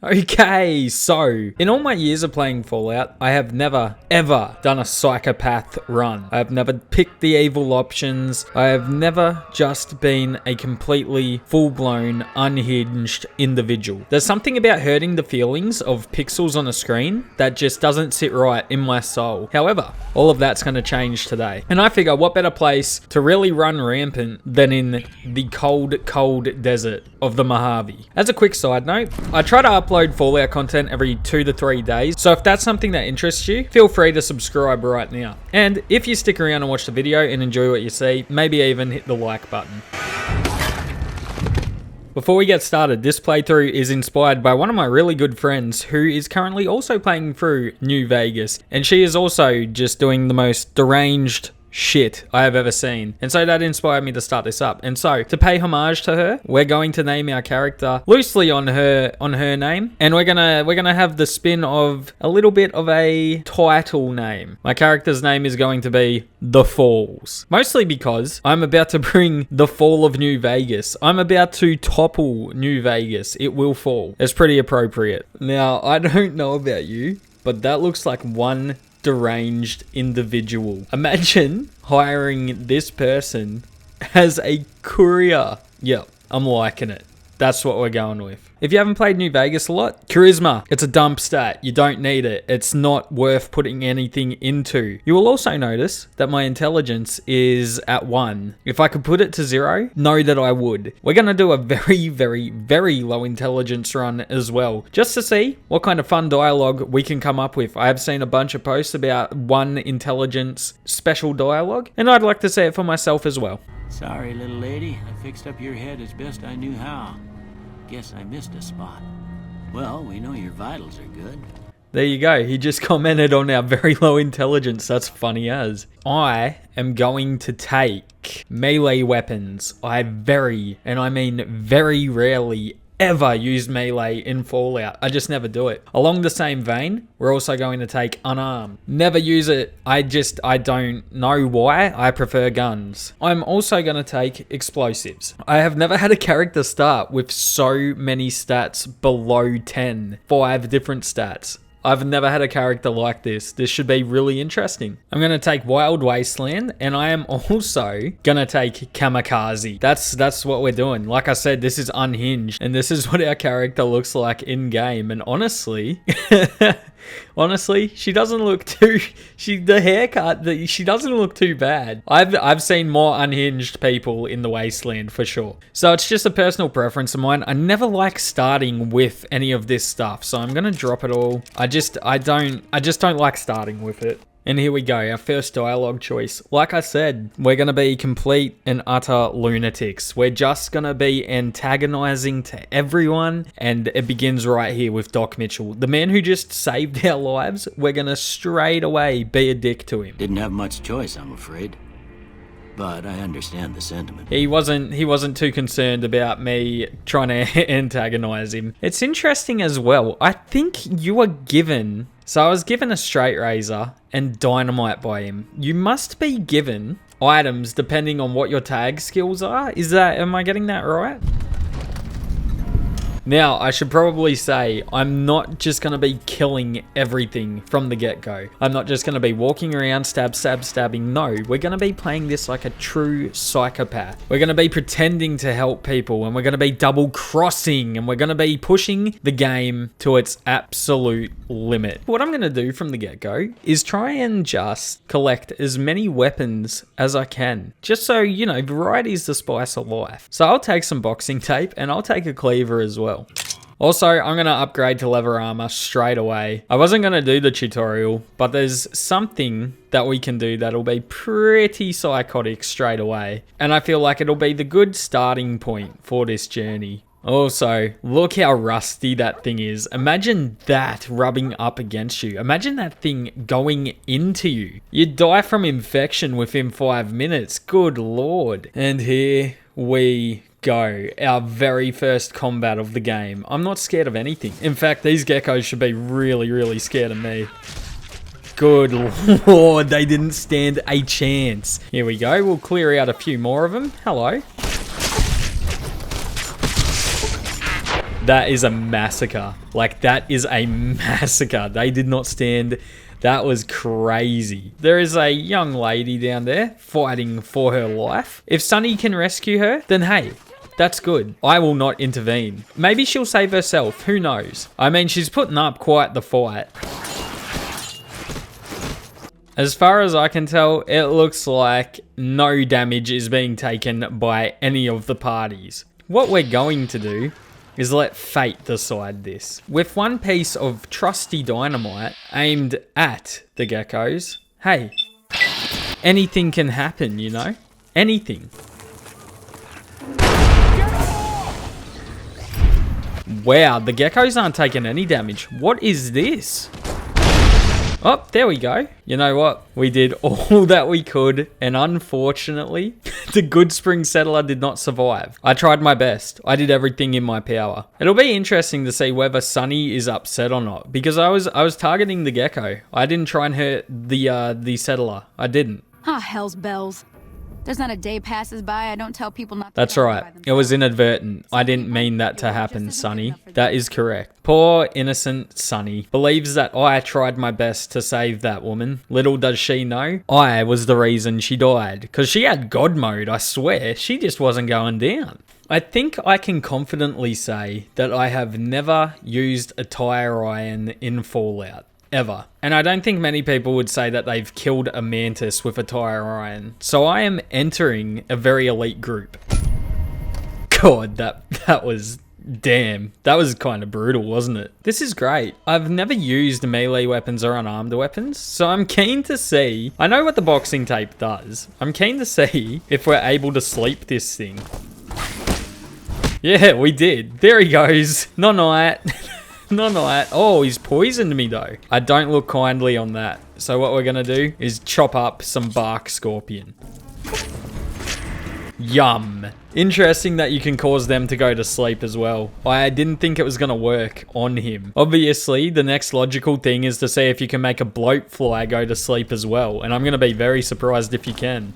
Okay, so in all my years of playing Fallout, I have never, ever done a psychopath run. I have never picked the evil options. I have never just been a completely full-blown, unhinged individual. There's something about hurting the feelings of pixels on a screen that just doesn't sit right in my soul. However, all of that's going to change today. And I figure what better place to really run rampant than in the cold, cold desert of the Mojave. As a quick side note, I try to upload Fallout content every 2 to 3 days, so if that's something that interests you, feel free to subscribe right now. And if you stick around and watch the video and enjoy what you see, maybe even hit the like button. Before we get started, this playthrough is inspired by one of my really good friends who is currently also playing through New Vegas, and she is also just doing the most deranged shit I have ever seen. And so that inspired me to start this up. And so to pay homage to her, we're going to name our character loosely on her name, and we're gonna have the spin of a little bit of a title name. My character's name is going to be The Falls, mostly because I'm about to bring the fall of New Vegas. I'm about to topple New Vegas. It will fall. It's pretty appropriate. Now, I don't know about you, but that looks like one deranged individual. Imagine hiring this person as a courier. Yep, I'm liking it. That's what we're going with. If you haven't played New Vegas a lot, charisma, it's a dump stat. You don't need it. It's not worth putting anything into. You will also notice that my intelligence is at 1. If I could put it to 0, know that I would. We're going to do a very, very, very low intelligence run as well, just to see what kind of fun dialogue we can come up with. I have seen a bunch of posts about 1 intelligence special dialogue, and I'd like to see it for myself as well. Sorry, little lady. I fixed up your head as best I knew how. Guess I missed a spot. Well, we know your vitals are good. There you go. He just commented on our very low intelligence. That's funny as. I am going to take melee weapons. I very, and I mean very rarely ever use melee in Fallout. I just never do it. Along the same vein, we're also going to take unarmed. Never use it. I don't know why. I prefer guns. I'm also going to take explosives. I have never had a character start with so many stats below 10. 5 different stats. I've never had a character like this. This should be really interesting. I'm going to take Wild Wasteland, and I am also going to take Kamikaze. That's what we're doing. Like I said, this is unhinged, and this is what our character looks like in game. And honestly, honestly, she doesn't look too, the haircut, she doesn't look too bad. I've seen more unhinged people in the Wasteland for sure. So it's just a personal preference of mine. I never like starting with any of this stuff, so I'm going to drop it all. I just don't like starting with it. And here we go, our first dialogue choice. Like I said, we're going to be complete and utter lunatics. We're just going to be antagonizing to everyone. And it begins right here with Doc Mitchell. The man who just saved our lives, we're going to straight away be a dick to him. Didn't have much choice, I'm afraid. But I understand the sentiment. He wasn't too concerned about me trying to antagonize him. It's interesting as well. I think you were given... So I was given a straight razor and dynamite by him. You must be given items depending on what your tag skills are. Am I getting that right? Now, I should probably say, I'm not just going to be killing everything from the get-go. I'm not just going to be walking around stabbing. No, we're going to be playing this like a true psychopath. We're going to be pretending to help people, and we're going to be double-crossing, and we're going to be pushing the game to its absolute limit. What I'm going to do from the get-go is try and just collect as many weapons as I can. Just so, you know, variety is the spice of life. So I'll take some boxing tape, and I'll take a cleaver as well. Also, I'm going to upgrade to leather armor straight away. I wasn't going to do the tutorial, but there's something that we can do that'll be pretty psychotic straight away. And I feel like it'll be the good starting point for this journey. Also, look how rusty that thing is. Imagine that rubbing up against you. Imagine that thing going into you. You'd die from infection within 5 minutes. Good lord. And here we go. Our very first combat of the game. I'm not scared of anything. In fact, these geckos should be really, really scared of me. Good lord, they didn't stand a chance. Here we go. We'll clear out a few more of them. Hello. That is a massacre. Like, that is a massacre. They did not stand. That was crazy. There is a young lady down there fighting for her life. If Sunny can rescue her, then hey, that's good. I will not intervene. Maybe she'll save herself. Who knows? I mean, she's putting up quite the fight. As far as I can tell, it looks like no damage is being taken by any of the parties. What we're going to do is let fate decide this. With one piece of trusty dynamite aimed at the geckos, hey, anything can happen, you know? Anything. Wow, the geckos aren't taking any damage. What is this? Oh, there we go. You know what? We did all that we could, and unfortunately, the Goodsprings settler did not survive. I tried my best. I did everything in my power. It'll be interesting to see whether Sunny is upset or not, because I was targeting the gecko. I didn't try and hurt the settler. I didn't. Ah, hell's bells. There's not a day passes by I don't tell people not to. That's right. It was inadvertent. I didn't mean that to happen, Sunny. That is correct. Poor, innocent Sunny believes that I tried my best to save that woman. Little does she know, I was the reason she died. Because she had God mode, I swear. She just wasn't going down. I think I can confidently say that I have never used a tire iron in Fallout. Ever. And I don't think many people would say that they've killed a mantis with a tire iron. So I am entering a very elite group. God, that was... Damn. That was kind of brutal, wasn't it? This is great. I've never used melee weapons or unarmed weapons, so I'm keen to see... I know what the boxing tape does. I'm keen to see if we're able to sleep this thing. Yeah, we did. There he goes. Night. Not. Oh, he's poisoned me though. I don't look kindly on that. So what we're gonna do is chop up some bark scorpion. Yum. Interesting that you can cause them to go to sleep as well. I didn't think it was gonna work on him. Obviously, the next logical thing is to see if you can make a bloatfly go to sleep as well. And I'm gonna be very surprised if you can.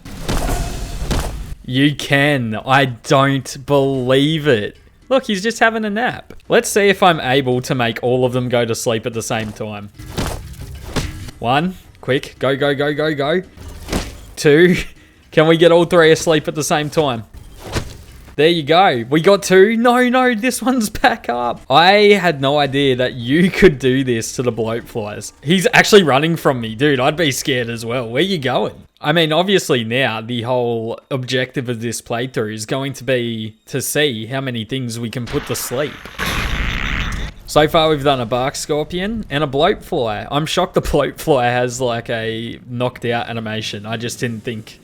You can. I don't believe it. Look, he's just having a nap. Let's see if I'm able to make all of them go to sleep at the same time. 1. Quick. Go. 2. Can we get all 3 asleep at the same time? There you go. We got 2. No, this one's back up. I had no idea that you could do this to the bloatflies. He's actually running from me. Dude, I'd be scared as well. Where you going? I mean, obviously now the whole objective of this playthrough is going to be to see how many things we can put to sleep. So far we've done a bark scorpion and a bloatfly. I'm shocked the bloatfly has like a knocked out animation. I just didn't think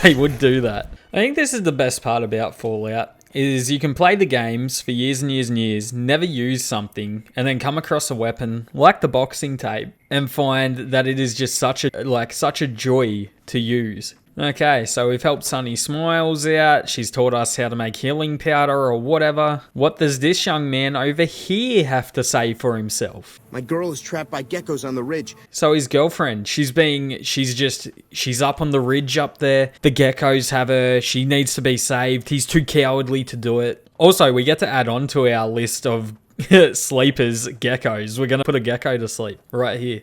they would do that. I think this is the best part about Fallout. Is you can play the games for years and years and years, never use something, and then come across a weapon like the boxing tape and find that it is just such a joy to use. Okay, so we've helped Sunny Smiles out. She's taught us how to make healing powder or whatever. What does this young man over here have to say for himself? My girl is trapped by geckos on the ridge. So his girlfriend, she's up on the ridge up there. The geckos have her. She needs to be saved. He's too cowardly to do it. Also, we get to add on to our list of sleepers geckos. We're going to put a gecko to sleep right here.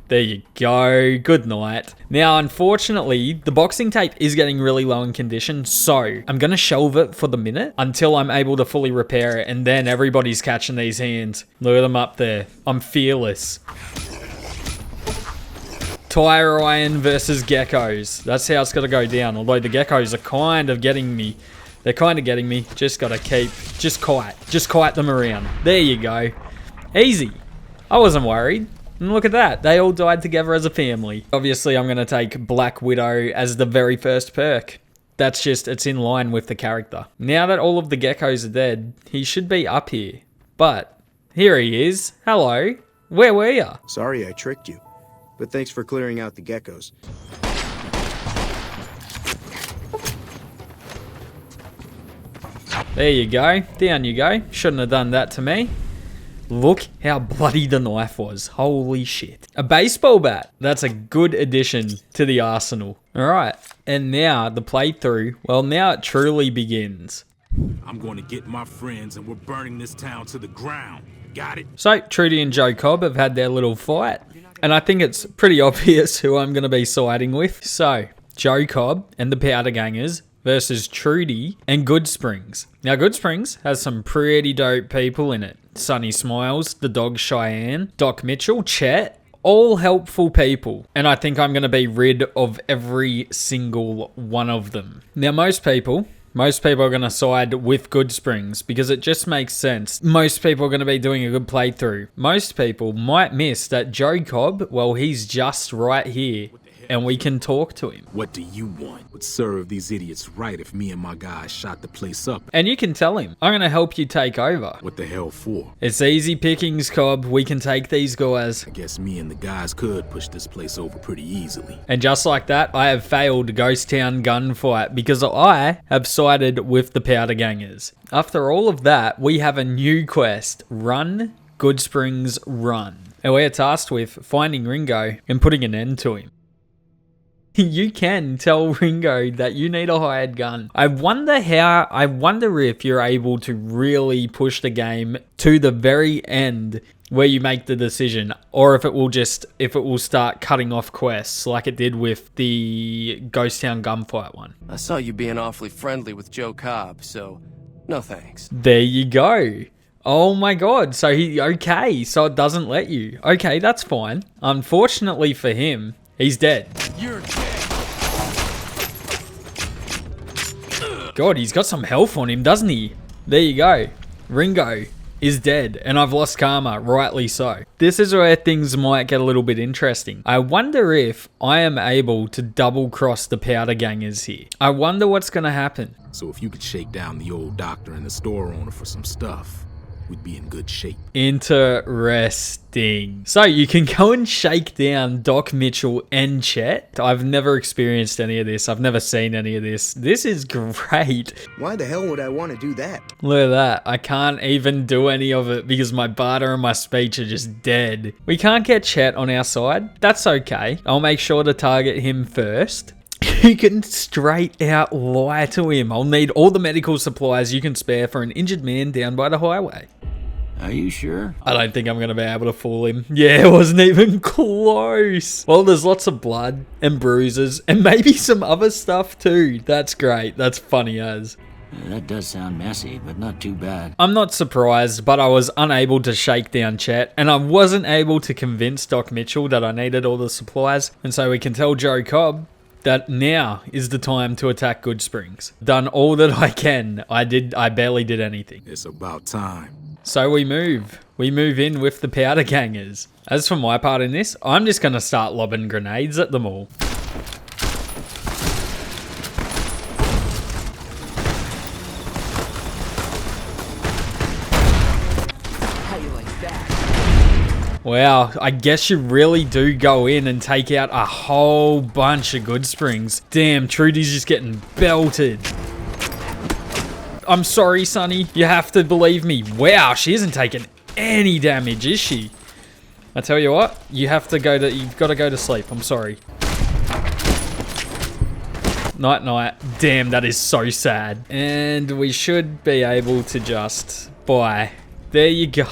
There you go. Good night. Now, unfortunately, the boxing tape is getting really low in condition, so I'm going to shelve it for the minute until I'm able to fully repair it, and then everybody's catching these hands. Look at them up there. I'm fearless. Tire iron versus geckos. That's how it's got to go down, although the geckos are kind of getting me. They're kind of getting me. Just got to just kite them around. There you go. Easy. I wasn't worried. And look at that, they all died together as a family. Obviously, I'm going to take Black Widow as the very first perk. It's in line with the character. Now that all of the geckos are dead, he should be up here. But, here he is. Hello. Where were you? Sorry I tricked you, but thanks for clearing out the geckos. There you go. Down you go. Shouldn't have done that to me. Look how bloody the knife was. Holy shit. A baseball bat. That's a good addition to the arsenal. All right. And now the playthrough, well, now it truly begins. I'm going to get my friends and we're burning this town to the ground. Got it? So Trudy and Joe Cobb have had their little fight, and I think it's pretty obvious who I'm going to be siding with. So Joe Cobb and the Powder Gangers versus Trudy and Goodsprings. Now Goodsprings has some pretty dope people in it. Sunny Smiles, the dog Cheyenne, Doc Mitchell, Chet, all helpful people. And I think I'm going to be rid of every single one of them. Now most people are going to side with Goodsprings because it just makes sense. Most people are going to be doing a good playthrough. Most people might miss that Joe Cobb, well, he's just right here and we can talk to him. What do you want? Would serve these idiots right if me and my guys shot the place up. And you can tell him, I'm going to help you take over. What the hell for? It's easy pickings, Cobb. We can take these guys. I guess me and the guys could push this place over pretty easily. And just like that, I have failed Ghost Town gunfight because I have sided with the Powder Gangers. After all of that, we have a new quest, Run, Goodsprings Run. And we are tasked with finding Ringo and putting an end to him. You can tell Ringo that you need a hired gun. I wonder if you're able to really push the game to the very end where you make the decision, or if it will start cutting off quests like it did with the Ghost Town gunfight one. I saw you being awfully friendly with Joe Cobb, so no thanks. There you go. Oh my god, so so it doesn't let you. Okay, that's fine. Unfortunately for him, he's dead. You're dead. God, he's got some health on him, doesn't he? There you go. Ringo is dead, and I've lost karma, rightly so. This is where things might get a little bit interesting. I wonder if I am able to double cross the Powder Gangers here. I wonder what's going to happen. So if you could shake down the old doctor and the store owner for some stuff, we'd be in good shape. Interesting. So you can go and shake down Doc Mitchell and Chet. I've never experienced any of this. I've never seen any of this. This is great. Why the hell would I want to do that? Look at that. I can't even do any of it because my barter and my speech are just dead. We can't get Chet on our side. That's okay. I'll make sure to target him first. You can straight out lie to him. I'll need all the medical supplies you can spare for an injured man down by the highway. Are you sure? I don't think I'm going to be able to fool him. Yeah, it wasn't even close. Well, there's lots of blood and bruises and maybe some other stuff too. That's great. That's funny as. That does sound messy, but not too bad. I'm not surprised, but I was unable to shake down Chet, and I wasn't able to convince Doc Mitchell that I needed all the supplies. And so we can tell Joe Cobb that now is the time to attack Goodsprings. Done all that I can. I barely did anything. It's about time. So we move in with the Powder Gangers. As for my part in this, I'm just going to start lobbing grenades at them all. How you like that? Wow, I guess you really do go in and take out a whole bunch of Goodsprings. Damn, Trudy's just getting belted. I'm sorry, Sonny. You have to believe me. Wow, she isn't taking any damage, is she? I tell you what, you've got to go to sleep. I'm sorry. Night, night. Damn, that is so sad. And we should be able to just buy. There you go.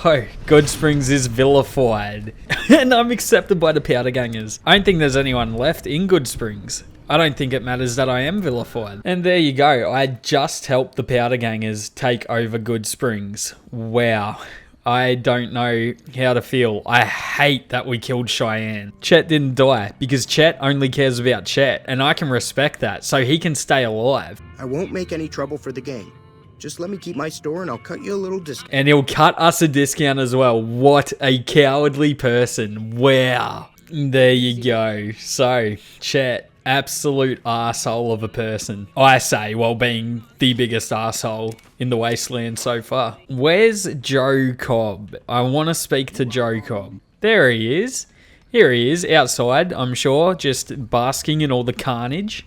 Goodsprings is vilified. And I'm accepted by the Powder Gangers. I don't think there's anyone left in Goodsprings. I don't think it matters that I am vilified. And there you go. I just helped the Powder Gangers take over Goodsprings. Wow. I don't know how to feel. I hate that we killed Cheyenne. Chet didn't die because Chet only cares about Chet, and I can respect that, so he can stay alive. I won't make any trouble for the gang. Just let me keep my store and I'll cut you a little discount. And he'll cut us a discount as well. What a cowardly person. Wow. There you go. So, Chet. Absolute arsehole of a person. I say, while being the biggest arsehole in the wasteland so far. Where's Joe Cobb? I want to speak to Joe Cobb. There he is. Here he is, outside, I'm sure, just basking in all the carnage.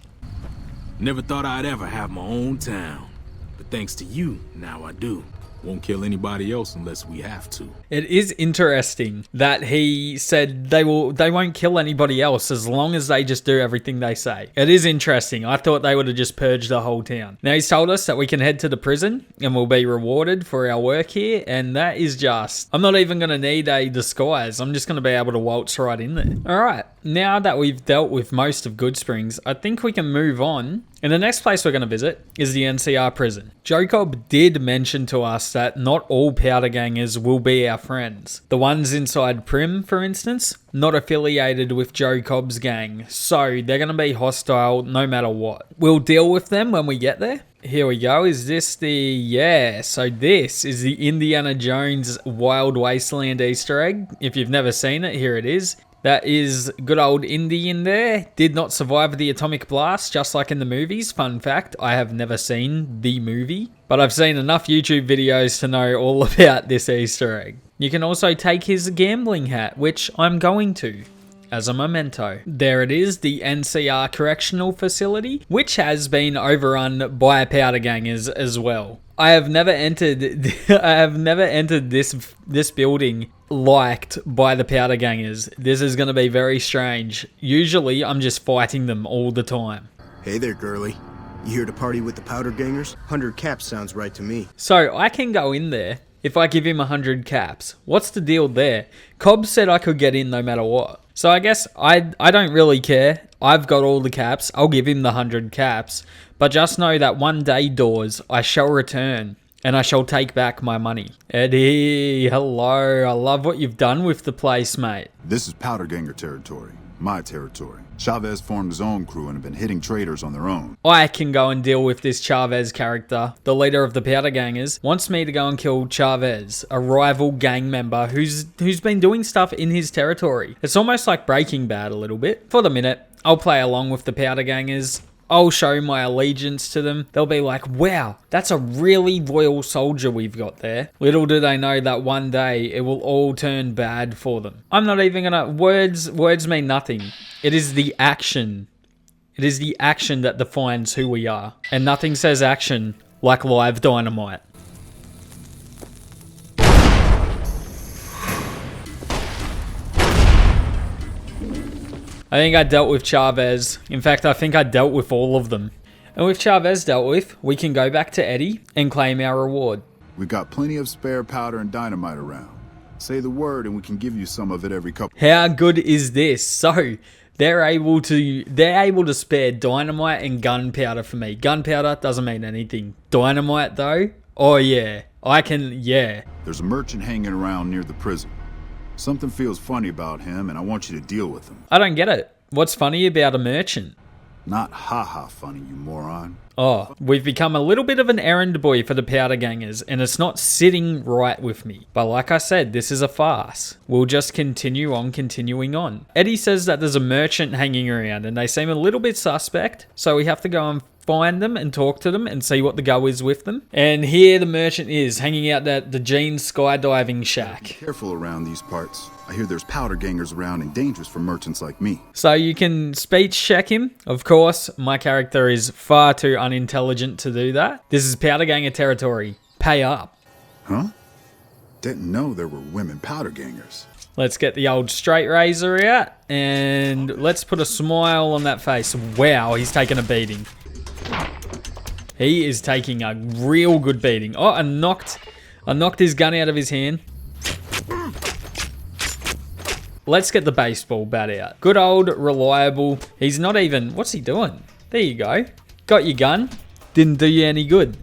Never thought I'd ever have my own town. But thanks to you, now I do. Won't kill anybody else unless we have to. It is interesting that he said they won't kill anybody else as long as they just do everything they say. It is interesting. I thought they would have just purged the whole town. Now he's told us that we can head to the prison and we'll be rewarded for our work here, and that is just... I'm not even going to need a disguise. I'm just going to be able to waltz right in there. Alright, now that we've dealt with most of Goodsprings, I think we can move on. And the next place we're going to visit is the NCR prison. Jacob did mention to us that not all powder gangers will be our friends. The ones inside Prim, for instance, not affiliated with Jacob's gang, so they're going to be hostile no matter what. We'll deal with them when we get there. Here we go. Is this the... Yeah, so this is the Indiana Jones Wild Wasteland Easter egg. If you've never seen it, here it is. That is good old Indy in there. Did not survive the atomic blast, just like in the movies. Fun fact, I have never seen the movie, but I've seen enough YouTube videos to know all about this Easter egg. You can also take his gambling hat, which I'm going to, as a memento. There it is, the NCR Correctional Facility, which has been overrun by powder gangers as well. I have never entered this building liked by the powder gangers. This is going to be very strange. Usually I'm just fighting them all the time. Hey there, girly. You here to party with the powder gangers? 100 caps sounds right to me. So I can go in there if I give him 100 caps. What's the deal there? Cobb said I could get in no matter what. So I guess I don't really care. I've got all the caps. I'll give him the 100 caps. But just know that one day, Doors, I shall return. And I shall take back my money. Eddie, hello. I love what you've done with the place, mate. This is powder ganger territory. My territory. Chavez formed his own crew and have been hitting traders on their own. I can go and deal with this Chavez character. The leader of the powder gangers wants me to go and kill Chavez, a rival gang member who's been doing stuff in his territory. It's almost like Breaking Bad a little bit. For the minute, I'll play along with the powder gangers. I'll show my allegiance to them. They'll be like, wow, that's a really loyal soldier we've got there. Little do they know that one day it will all turn bad for them. I'm not even gonna... Words mean nothing. It is the action. It is the action that defines who we are. And nothing says action like live dynamite. I think I dealt with Chavez. In fact, I think I dealt with all of them. And with Chavez dealt with, we can go back to Eddie and claim our reward. We've got plenty of spare powder and dynamite around. Say the word and we can give you some of it every couple... How good is this? So, they're able to spare dynamite and gunpowder for me. Gunpowder doesn't mean anything. Dynamite though? Oh yeah. Yeah. There's a merchant hanging around near the prison. Something feels funny about him, and I want you to deal with him. I don't get it. What's funny about a merchant? Not ha-ha funny, you moron. Oh, we've become a little bit of an errand boy for the powder gangers, and it's not sitting right with me. But like I said, this is a farce. We'll just continuing on. Eddie says that there's a merchant hanging around, and they seem a little bit suspect, so we have to go and find them and talk to them and see what the go is with them. And here the merchant is, hanging out at the Gene skydiving shack. Be careful around these parts. I hear there's powder gangers around and dangerous for merchants like me. So you can speech check him. Of course, my character is far too unintelligent to do that. This is powder ganger territory. Pay up. Huh? Didn't know there were women powder gangers. Let's get the old straight razor out and let's put a smile on that face. Wow, he's taking a beating. He is taking a real good beating. Oh, I knocked his gun out of his hand. Let's get the baseball bat out. Good old reliable. He's not even... What's he doing? There you go. Got your gun. Didn't do you any good.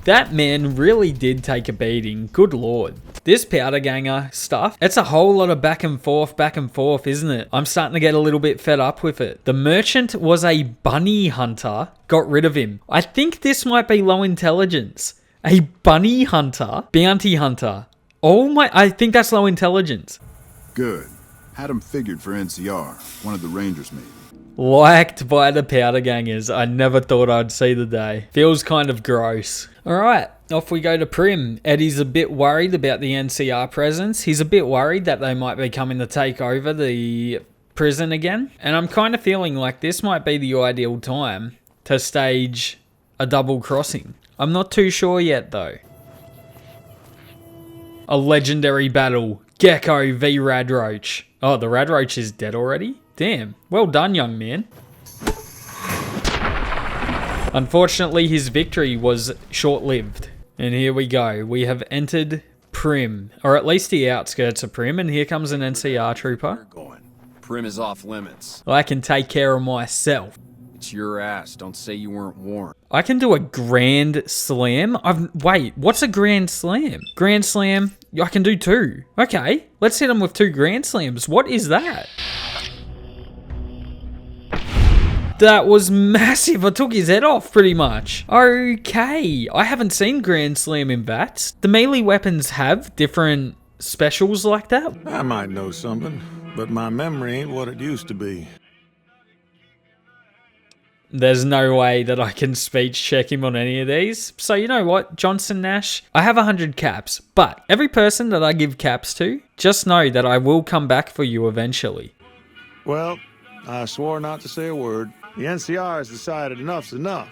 That man really did take a beating. Good lord. This powder ganger stuff, it's a whole lot of back and forth, isn't it? I'm starting to get a little bit fed up with it. The merchant was a bunny hunter. Got rid of him. I think this might be low intelligence. A bunny hunter? Bounty hunter. Oh my... I think that's low intelligence. Good. Had him figured for NCR. One of the Rangers, maybe. Liked by the powder gangers. I never thought I'd see the day. Feels kind of gross. Alright, off we go to Prim. Eddie's a bit worried about the NCR presence. He's a bit worried that they might be coming to take over the prison again. And I'm kind of feeling like this might be the ideal time to stage a double crossing. I'm not too sure yet though. A legendary battle. Gecko v Radroach. Oh, the Radroach is dead already? Damn. Well done, young man. Unfortunately, his victory was short-lived. And here we go. We have entered Prim, or at least the outskirts of Prim, and here comes an NCR trooper. Prim is off limits. I can take care of myself. It's your ass. Don't say you weren't warned. I can do a Grand Slam? Wait, what's a Grand Slam? Grand Slam, I can do 2. Okay, let's hit him with 2 Grand Slams. What is that? That was massive. I took his head off pretty much. Okay, I haven't seen Grand Slam in VATS. The melee weapons have different specials like that? I might know something, but my memory ain't what it used to be. There's no way that I can speech check him on any of these. So you know what, Johnson Nash? I have 100 caps, but every person that I give caps to, just know that I will come back for you eventually. Well, I swore not to say a word. The NCR has decided enough's enough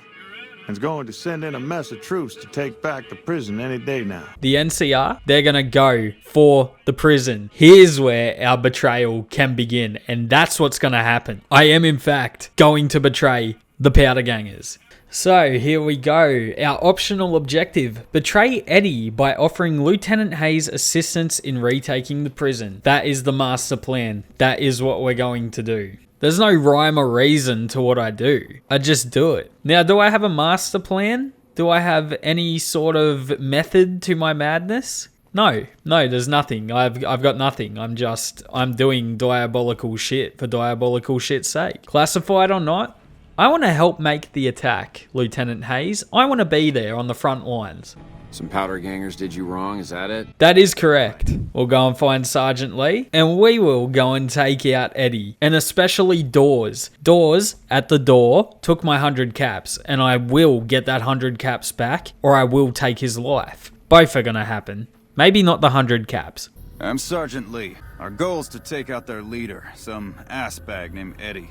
and is going to send in a mess of troops to take back the prison any day now. The NCR, they're going to go for the prison. Here's where our betrayal can begin, and that's what's going to happen. I am, in fact, going to betray the Powder Gangers. So, here we go. Our optional objective. Betray Eddie by offering Lieutenant Hayes assistance in retaking the prison. That is the master plan. That is what we're going to do. There's no rhyme or reason to what I do. I just do it. Now, do I have a master plan? Do I have any sort of method to my madness? No, there's nothing. I've got nothing. I'm doing diabolical shit for diabolical shit's sake. Classified or not, I want to help make the attack, Lieutenant Hayes. I want to be there on the front lines. Some powder gangers did you wrong, is that it? That is correct. We'll go and find Sergeant Lee, and we will go and take out Eddie, and especially Dawes. Dawes, at the door, took my 100 caps, and I will get that 100 caps back, or I will take his life. Both are gonna happen. Maybe not the 100 caps. I'm Sergeant Lee. Our goal is to take out their leader, some assbag named Eddie.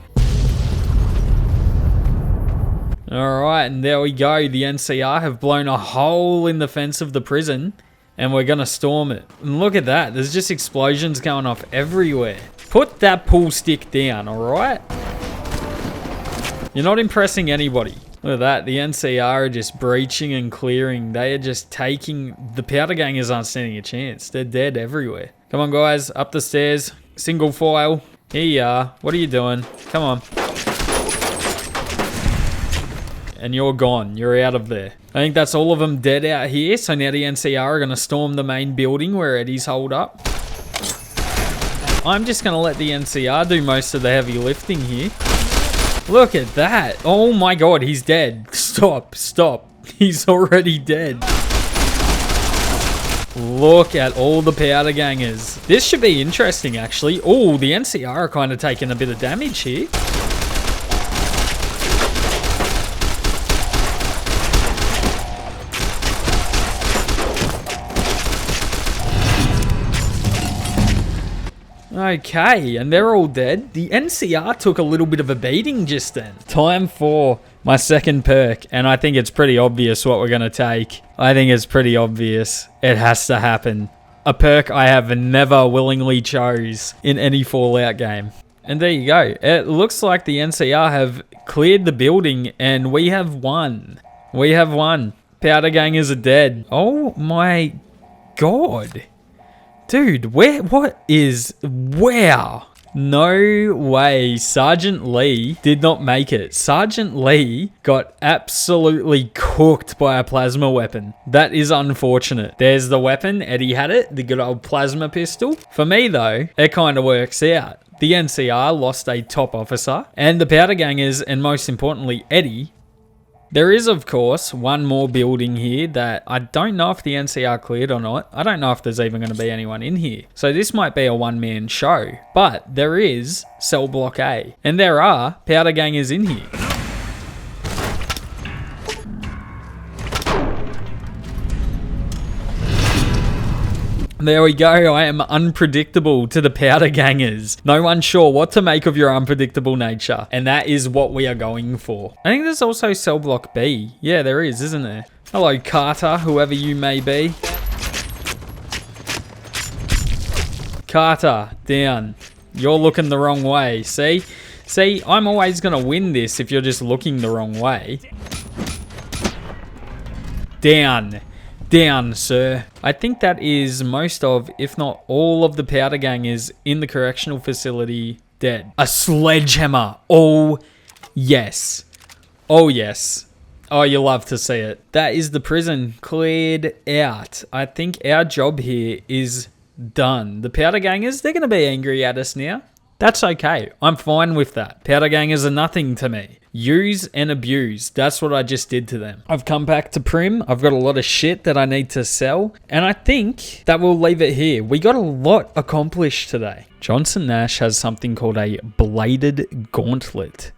Alright, and there we go. The NCR have blown a hole in the fence of the prison, and we're gonna storm it. And look at that, there's just explosions going off everywhere. Put that pool stick down, alright? You're not impressing anybody. Look at that, the NCR are just breaching and clearing. They are just taking... The Powder Gangers aren't standing a chance. They're dead everywhere. Come on, guys, up the stairs. Single file. Here you are. What are you doing? Come on. And you're gone. You're out of there. I think that's all of them dead out here. So now the NCR are going to storm the main building where Eddie's holed up. I'm just going to let the NCR do most of the heavy lifting here. Look at that. Oh my god, he's dead. Stop. He's already dead. Look at all the Powder Gangers. This should be interesting, actually. Oh, the NCR are kind of taking a bit of damage here. Okay, and they're all dead. The NCR took a little bit of a beating just then. Time for my second perk, and I think it's pretty obvious what we're going to take. I think it's pretty obvious. It has to happen. A perk I have never willingly chose in any Fallout game. And there you go. It looks like the NCR have cleared the building, and we have won. We have won. Powder Gangers are dead. Oh my god. Dude, wow. No way. Sergeant Lee did not make it. Sergeant Lee got absolutely cooked by a plasma weapon. That is unfortunate. There's the weapon. Eddie had it. The good old plasma pistol. For me, though, it kind of works out. The NCR lost a top officer. And the Powder Gangers, and most importantly, Eddie. There is, of course, one more building here that I don't know if the NCR cleared or not. I don't know if there's even going to be anyone in here. So this might be a one-man show. But there is Cell Block A. And there are Powder Gangers in here. There we go. I am unpredictable to the Powder Gangers. No one's sure what to make of your unpredictable nature. And that is what we are going for. I think there's also Cell Block B. Yeah, there is, isn't there? Hello, Carter, whoever you may be. Carter, down. You're looking the wrong way. See? See, I'm always going to win this if you're just looking the wrong way. Down. Down, sir. I think that is most of, if not all of the powder gangers in the correctional facility dead. A sledgehammer. Oh, yes. Oh, yes. Oh, you love to see it. That is the prison cleared out. I think our job here is done. The powder gangers, they're going to be angry at us now. That's okay. I'm fine with that. Powder gangers are nothing to me. Use and abuse. That's what I just did to them. I've come back to Prim. I've got a lot of shit that I need to sell. And I think that we'll leave it here. We got a lot accomplished today. Johnson Nash has something called a bladed gauntlet.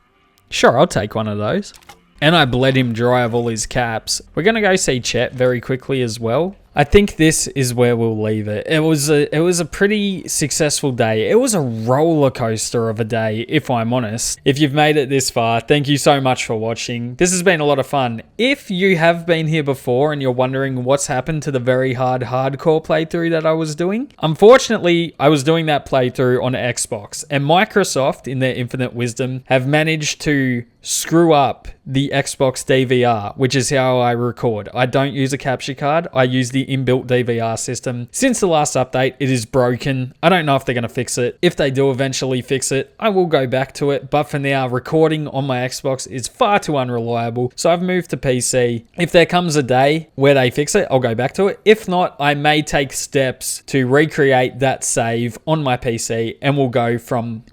Sure, I'll take one of those. And I bled him dry of all his caps. We're going to go see Chet very quickly as well. I think this is where we'll leave it. It was a pretty successful day. It was a roller coaster of a day, if I'm honest. If you've made it this far, thank you so much for watching. This has been a lot of fun. If you have been here before and you're wondering what's happened to the very hardcore playthrough that I was doing, unfortunately, I was doing that playthrough on Xbox, and Microsoft, in their infinite wisdom, have managed to screw up the Xbox DVR, which is how I record. I don't use a capture card. I use the inbuilt DVR system. Since the last update, it is broken. I don't know if they're going to fix it. If they do eventually fix it, I will go back to it. But for now, recording on my Xbox is far too unreliable. So I've moved to PC. If there comes a day where they fix it, I'll go back to it. If not, I may take steps to recreate that save on my PC, and we'll go from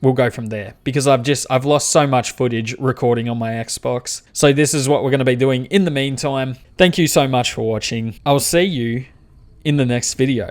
there, because I've lost so much footage recording on my Xbox. So this is what we're going to be doing in the meantime. Thank you so much for watching. I'll see you in the next video.